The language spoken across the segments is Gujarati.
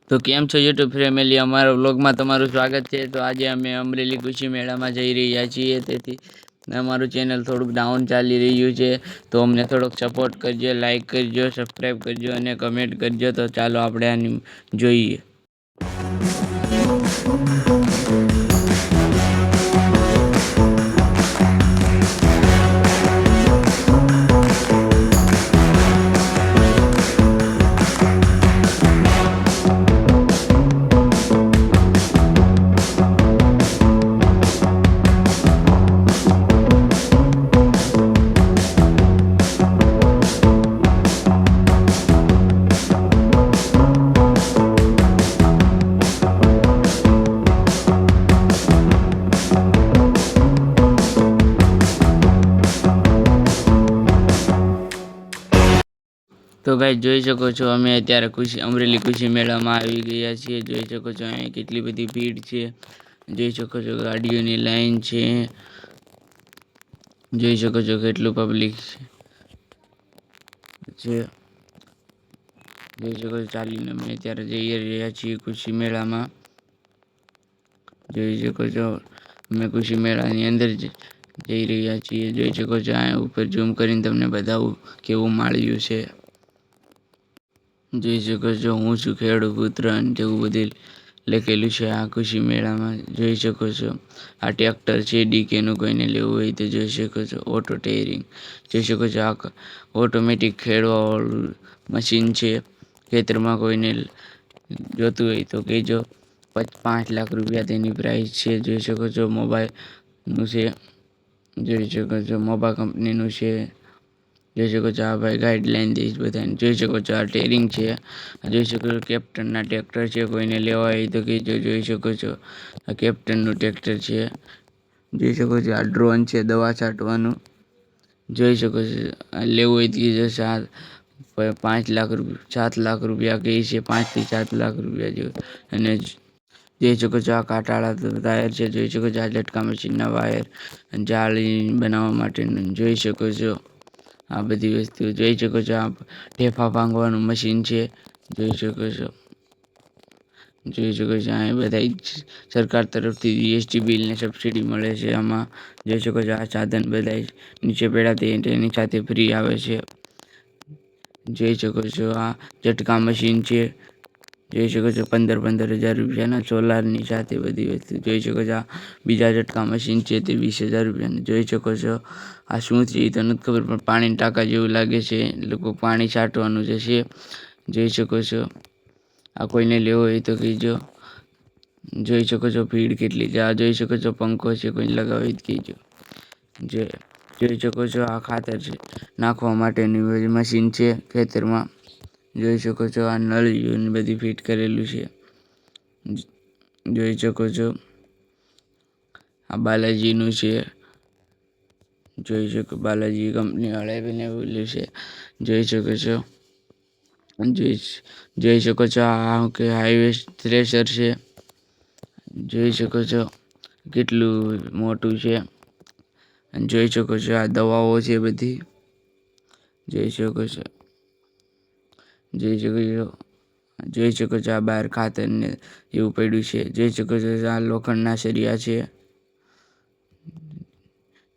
તો કેમ છો યુટ્યુબ ફેમિલી, અમારા વ્લોગમાં તમારું સ્વાગત છે। તો આજે અમે અમરેલી કૃષિ મેળામાં જઈ રહ્યા છીએ, તેથી અમારું ચેનલ થોડુંક ડાઉન ચાલી રહ્યું છે। તો અમને થોડોક સપોર્ટ કરજો, લાઈક કરજો, સબસ્ક્રાઈબ કરજો અને કમેન્ટ કરજો। તો ચાલો આપણે આની જોઈએ। તો ગાઈસ જોઈ શકો છો, અમે અત્યારે અમરેલી કૃષિ મેળામાં આવી ગયા છીએ। જોઈ શકો છો અહીં કેટલી બધી ભીડ છે। જોઈ શકો છો ગાડીઓની લાઈન છે। જોઈ શકો છો કેટલું પબ્લિક છે। જોઈ શકો છો ચાલીને અમે અત્યારે જઈ રહ્યા છીએ કૃષિ મેળામાં। જોઈ શકો છો અમે કૃષિ મેળાની અંદર જઈ રહ્યા છીએ। જોઈ શકો છો અહીં ઉપર ઝૂમ કરીને તમને બતાવું કેવું માળ્યું છે। જોઈ શકો છો હું છું ખેડૂત પુત્ર અને તેવું બધું લખેલું છે આ કૃષિ મેળામાં। જોઈ શકો છો આ ટ્રેક્ટર છે, ડીકેનું કોઈને લેવું હોય તો જોઈ શકો છો। ઓટો ટેરિંગ જોઈ શકો છો, આ ઓટોમેટિક ખેડવાવાળું મશીન છે। ખેતરમાં કોઈને જોતું હોય તો કહેજો। 5 લાખ રૂપિયા તેની પ્રાઇસ છે। જોઈ શકો છો મોબાઈલનું છે। જોઈ શકો છો મોબા કંપનીનું છે। જોઈ શકો છો આ ભાઈ ગાઈડલાઈન દઈશ બધાને। જોઈ શકો છો આ ટેરિંગ છે। જોઈ શકો છો કેપ્ટનના ટ્રેક્ટર છે, કોઈને લેવા હોય તો કહેજો। જોઈ શકો છો આ કેપ્ટનનું ટ્રેક્ટર છે। જોઈ શકો છો આ ડ્રોન છે દવા છાંટવાનું। જોઈ શકો છો આ લેવું હોય તો કહેજો। 7 લાખ રૂપિયા કહે છે, 5 થી 7 લાખ રૂપિયા જેવું। અને જોઈ શકો છો આ કાંટાળા ટાયર છે। જોઈ શકો છો આ ઝટકા મશીનના વાયર જાળી બનાવવા માટેનું। જોઈ શકો છો આ બધી વસ્તુ। જોઈ શકો છો આ ઢેફા ભાંગવાનું મશીન છે। જોઈ શકો છો અહીં બધા સરકાર તરફથી જીએસટી બિલને સબસિડી મળે છે આમાં। જોઈ શકો છો આ સાધન બધા નીચે પડ્યા તેની સાથે ફ્રી આવે છે। જોઈ શકો છો આ ઝટકા મશીન છે। જોઈ શકો છો 15,000 રૂપિયાના સોલારની સાથે બધી વસ્તુ। જોઈ શકો છો આ બીજા ઝટકા મશીન છે તે 20,000 રૂપિયાના। જોઈ શકો છો આ શું છે એ તો નથી ખબર, પણ પાણીના ટાંકા જેવું લાગે છે, લોકો પાણી છાંટવાનું જે છે। જોઈ શકો છો આ કોઈને લેવો હોય તો કહેજો। જોઈ શકો છો ભીડ કેટલી છે। આ જોઈ શકો છો પંખો છે, કોઈને લગાવો હોય તો કહેજો। જોઈ શકો છો આ ખાતર છે નાખવા માટેની મશીન છે ખેતરમાં। જોઈ શકો છો આ નળીઓને બધી ફિટ કરેલું છે। જોઈ શકો છો આ બાલાજીનું છે। જોઈ શકો બાલાજી કંપની વાળાએ બનાવેલું છે। જોઈ શકો છો જોઈ શકો છો આ કે હાઈવે થ્રેશર છે। જોઈ શકો છો કેટલું મોટું છે। જોઈ શકો છો આ દવાઓ છે બધી। જોઈ શકો છો આ બહાર ખાતર ને એવું પડ્યું છે। જોઈ શકો છો આ લોખંડના સળિયા છે।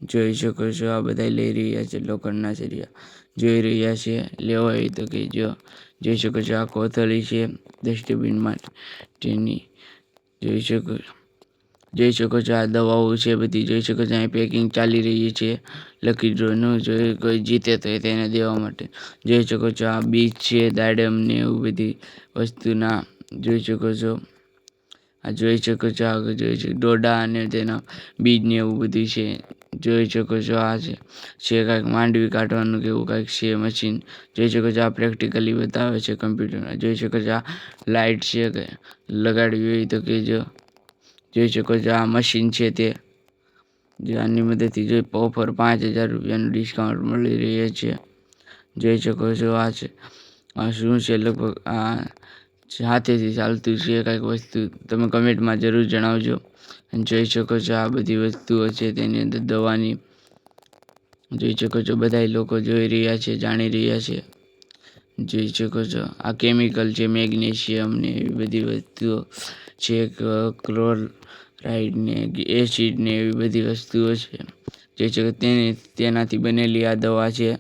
જોઈ શકો છો આ બધા લઈ રહ્યા છે લોખંડના સળિયા। જોઈ રહ્યા છે, લેવા હોય તો કહેજો। જોઈ શકો છો આ કોથળી છે ડસ્ટબિન માટેની। જોઈ શકો છો આ દવાઓ છે બધી। જોઈ શકો છો અહીં પેકિંગ ચાલી રહી છે લકી ડ્રોનું। જોઈ કોઈ જીતે તો તેને દેવા માટે। જોઈ શકો છો આ બીજ છે દાડમ ને એવું બધી વસ્તુના। જોઈ શકો છો આ ડોડા અને તેના બીજ ને એવું બધું છે। જોઈ શકો છો આ છે કાંઈક માંડવી કાઢવાનું કે એવું કાંઈક છે મશીન। જોઈ શકો છો આ પ્રેક્ટિકલી બતાવે છે કમ્પ્યુટરમાં। જોઈ શકો છો આ લાઇટ છે, લગાડવી હોય તો કહેજો। જોઈ શકો છો આ મશીન છે તે આની મદદથી ઓફર 5,000 રૂપિયાનું ડિસ્કાઉન્ટ મળી રહે છે। જોઈ શકો છો આ શું છે, લગભગ આ હાથેથી ચાલતું છે કાંઈક વસ્તુ, તમે કમેન્ટમાં જરૂર જણાવજો। જોઈ શકો છો આ બધી વસ્તુઓ છે તેની અંદર દવાની। જોઈ શકો છો બધા લોકો જોઈ રહ્યા છે, જાણી રહ્યા છે। જોઈ શકો છો આ કેમિકલ છે, મેગ્નેશિયમ ને એવી બધી વસ્તુઓ છે, ક્લોરાઇડ ને એસિડ ને એવી બધી વસ્તુઓ છે. જોઈ શકો તેનાથી બનેલી આ દવા છે.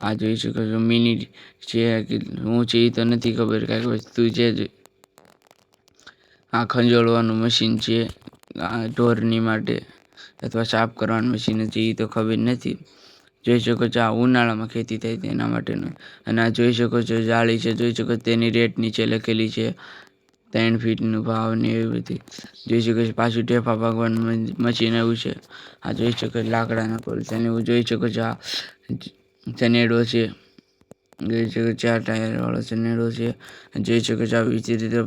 આ જોઈ શકો છો મિની છે કે હું છે એ તો નથી ખબર, કાંઈક વસ્તુ છે. આ ખંજોળવાનું મશીન છે, આ ઢોરની માટે અથવા સાફ કરવાનું મશીન છે એ તો ખબર નથી. જોઈ શકો છો આ ઉનાળામાં ખેતી થાય તેના માટેનું. અને આ જોઈ શકો છો જાળી છે, જોઈ શકો તેની રેટ નીચે લખેલી છે 3 ફીટનું ભાવ ને એવી બધી. જોઈ શકો છો પાછું ઢેફા ભાગવાનું મશીન એવું છે. આ જોઈ શકો લાકડાના કોલસા ને એવું જોઈ શકો છો. આ સનેડો છે, જોઈ શકો 4 ટાયર વાળો સનેડો છે. જોઈ શકો છો આ વિચિત્ર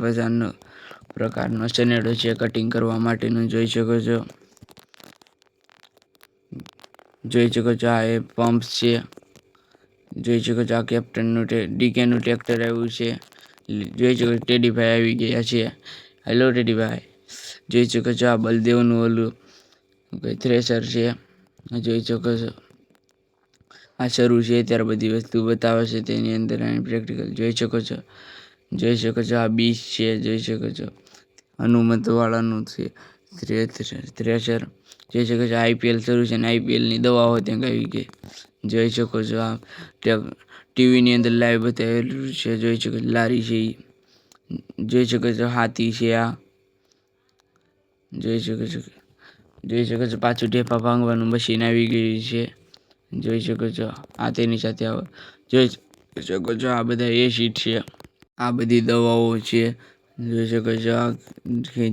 પ્રકારનો સનેડો છે કટિંગ કરવા માટેનું. જોઈ શકો છો આ એ પંપ છે. જોઈ શકો છો આ કેપ્ટનનું ડીકેનું ટ્રેક્ટર આવ્યું છે. જોઈ શકો ટેડીભાઈ આવી ગયા છે. હેલો ટેડીભાઈ. જોઈ શકો છો આ બલદેવનું ઓલું થ્રેસર છે. જોઈ શકો છો આ શરૂ છે ત્યારે બધી વસ્તુ બતાવે છે તેની અંદર પ્રેક્ટિકલ જોઈ શકો છો. આ બીજ છે, જોઈ શકો છો હનુમંતવાળાનું છે થ્રેસર. જોઈ શકો છો IPL શરૂ છે ને IPLની દવાઓ ત્યાં આવી ગઈ. જોઈ શકો છો આ ટીવીની અંદર લાઈવ બતાવેલું છે. જોઈ શકો લારી છે એ. જોઈ શકો છો હાથી છે આ. જોઈ શકો છો પાછું ઢેફા ભાંગવાનું મશીન આવી ગયું છે. જોઈ શકો છો આ તેની સાથે જોઈ શકો છો આ બધા એસિડ છે, આ બધી દવાઓ છે. જોઈ શકો છો આ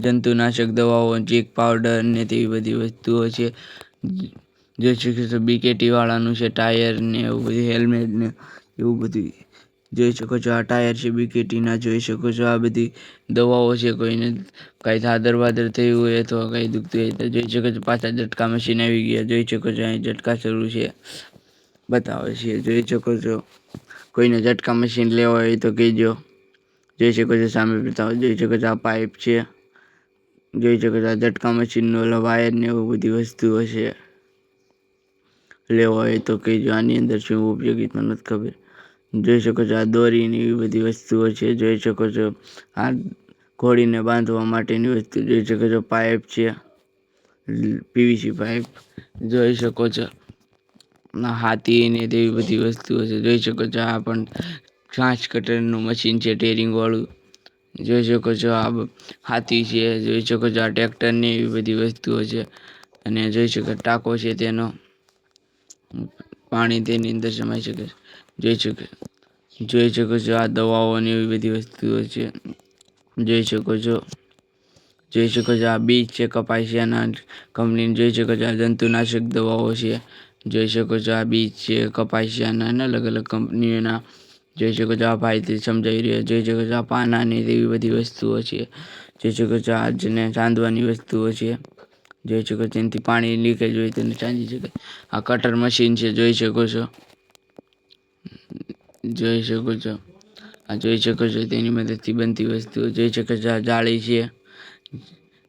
જંતુનાશક દવાઓ, ચીક પાવડર ને તેવી બધી વસ્તુઓ છે. જોઈ શકો છો BKT વાળાનું છે ટાયર ને એવું બધું, હેલ્મેટ ને એવું બધું. જોઈ શકો છો આ ટાયર છે BKT ના. જોઈ શકો છો આ બધી દવાઓ છે. કોઈને કાંઈ ધાદર વાદર થયું હોય અથવા કાંઈ દુખતું હોય તો જોઈ શકો છો પાછા ઝટકા મશીન આવી ગયા. જોઈ શકો છો અહીં ઝટકા શરૂ છે બતાવે છે. જોઈ શકો છો કોઈને ઝટકા મશીન લેવા હોય તો કહેજો. જોઈ શકો છો સામે બતાવો. જોઈ શકો છો આ પાઇપ છે. જોઈ શકો છો આ ઝટકા મશીનનો ઓલા વાયર ને એવું બધી વસ્તુઓ છે. લેવા હોય તો કહેજો. આની અંદર શું ઉપયોગી તો નથી ખબર. જોઈ શકો છો આ દોરી ને એવી બધી વસ્તુઓ છે. જોઈ શકો છો આ ઘોડીને બાંધવા માટેની વસ્તુ. જોઈ શકો છો પાઇપ છે, PVC પાઇપ. જોઈ શકો છો હાથી ને તેવી બધી વસ્તુઓ છે. જોઈ શકો છો આ પણ ઘાસ કટરનું મશીન છે ટેરિંગ વાળું. જોઈ શકો છો આ હાથી છે. જોઈ શકો છો આ ટ્રેક્ટર ને એવી બધી વસ્તુઓ છે. અને જોઈ શકો ટાંકો છે તેનો, પાણી તેની અંદર સમાઈ શકે. જોઈ શકો છો આ દવાઓ ને એવી બધી વસ્તુઓ છે. જોઈ શકો છો આ બીજ છે કપાસિયાના કંપનીની. જોઈ શકો છો આ જંતુનાશક દવાઓ છે. જોઈ શકો છો આ બીજ છે કપાસિયાના અલગ અલગ કંપનીઓના. જોઈ શકો છો આ ભાઈ સમજાવી રહ્યા. જોઈ શકો છો આ પાના ને એવી બધી વસ્તુઓ છે. જોઈ શકો છો આજને ચાંદવાની વસ્તુઓ છે. જોઈ શકો છો તેનાથી પાણી લીકેજ હોય તેને ચાંદી શકાય. આ કટર મશીન છે. જોઈ શકો છો જોઈ શકો છો તેની મદદથી બનતી વસ્તુઓ. જોઈ શકો છો આ જાળી છે.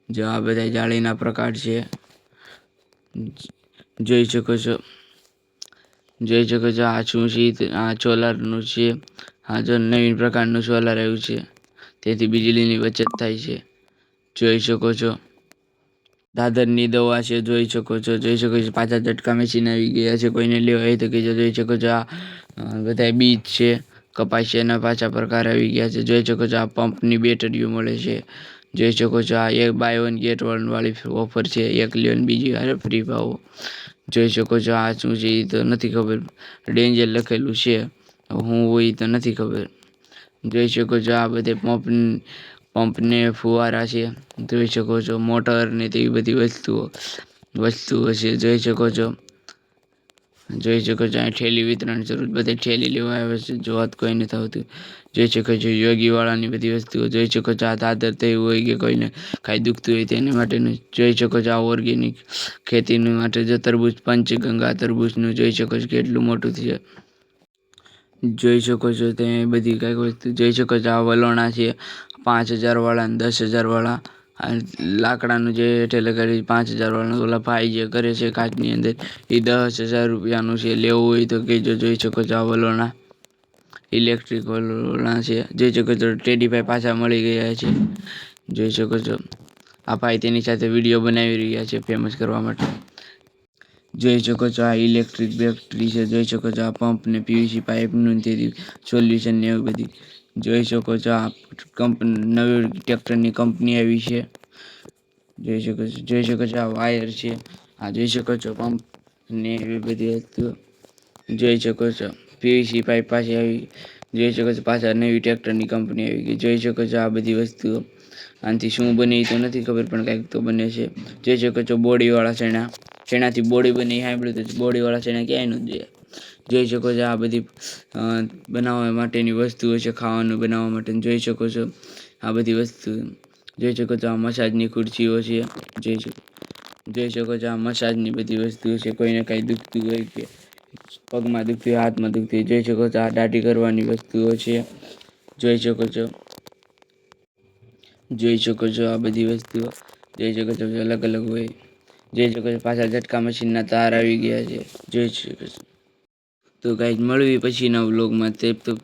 જો આ બધા જાળીના પ્રકાર છે. જોઈ શકો છો આ શું છે, આ સોલારનું છે. આ જો નવીન પ્રકારનું સોલાર આવ્યું છે તેથી વીજળીની બચત થાય છે. જોઈ શકો છો દાદરની દવા છે. જોઈ શકો છો પાછા ઝટકા મશીન આવી ગયા છે. કોઈને લેવા હોય તો કહેજો. જોઈ શકો છો આ બધા બીજ છે કપાસિયાના પાછા પ્રકાર આવી ગયા છે. જોઈ શકો છો આ પંપની બેટરીઓ મળે છે. જોઈ શકો છો આ એક બાય 1 ગેટ 1 વાળી ઓફર છે. એક લ્યો ને બીજી વાર ફ્રી ભાવો. જોઈ શકો છો આ શું છે એ તો નથી ખબર. ડેન્જર લખેલું છે, હું હોય તો નથી ખબર. જોઈ શકો છો આ બધે પંપ ને ફુવારા છે. જોઈ શકો છો મોટર ને તેવી બધી વસ્તુઓ છે. જોઈ શકો છો અહીં ઠેલી વિતરણ શરૂ. બધે ઠેલી લેવા આવે છે. જોત કોઈ નથી આવતું. જોઈ શકો છો યોગીવાળાની બધી વસ્તુઓ. જોઈ શકો છો આ દાદર થયું હોય કે કોઈને કાંઈ દુખતું હોય તેની માટેનું. જોઈ શકો છો આ ઓર્ગેનિક ખેતીનું માટે જો તરબૂચ પંચગંગા તરબૂચનું જોઈ શકો છો કેટલું મોટું છે. જોઈ શકો છો તે બધી કાંઈક વસ્તુ. જોઈ શકો છો આ વલોણા છે 5000 વાળા અને 10000 વાળા. આ લાકડાનું જે હેઠે લગાડી 5000 વાળાનું ઓલા ભાઈ જે કરે છે કાચની અંદર એ 10000 રૂપિયાનું છે. લેવું હોય તો કહેજો. જોઈ શકો છો આ વલોણા. ઇલેક્ટ્રિક વાળા છે. જોઈ શકો છો ટેડીભાઈ પાછા મળી ગયા છે. જોઈ શકો છો આ ભાઈ તેની સાથે વિડીયો બનાવી રહ્યા છે ફેમસ કરવા માટે. જોઈ શકો છો આ ઇલેક્ટ્રિક બેટરી છે. જોઈ શકો છો આ પંપ ને પીવીસી પાઇપનું તેથી સોલ્યુશન ને એવું બધી. જોઈ શકો છો આ નવી ટ્રેક્ટરની કંપની આવી છે. જોઈ શકો છો આ વાયર છે. આ જોઈ શકો છો પંપ ને એવી બધી વસ્તુઓ. જોઈ શકો છો પીવીસી પાઇપ પાછી આવી. જોઈ શકો છો પાછા નવી ટ્રેક્ટરની કંપની આવી ગઈ. જોઈ શકો છો આ બધી વસ્તુઓ. આનાથી શું બને એ તો નથી ખબર પણ કંઈક તો બને છે. જોઈ શકો છો બોડીવાળા શેણાથી બોડી બને સાંભળ્યું તો બોડીવાળા શેણા ક્યાંય ન જોઈએ. જોઈ શકો છો આ બધી બનાવવા માટેની વસ્તુઓ છે, ખાવાનું બનાવવા માટે. જોઈ શકો છો આ બધી વસ્તુ. જોઈ શકો છો આ મસાજની ખુરશીઓ છે. જોઈ શકો છો આ મસાજની બધી વસ્તુઓ છે. કોઈને કાંઈ દુખતું હોય કે પગમાં દુખતું હોય, હાથમાં દુખતું હોય. જોઈ શકો છો આ દાઢી કરવાની વસ્તુઓ છે. જોઈ શકો છો આ બધી વસ્તુઓ. જોઈ શકો છો અલગ અલગ હોય. જોઈ શકો છો પાછા ઝટકા મશીનના તાર આવી ગયા છે. જોઈ શકો છો. તો ગાઈઝ મળવી પછીના વ્લોગમાં. તે તો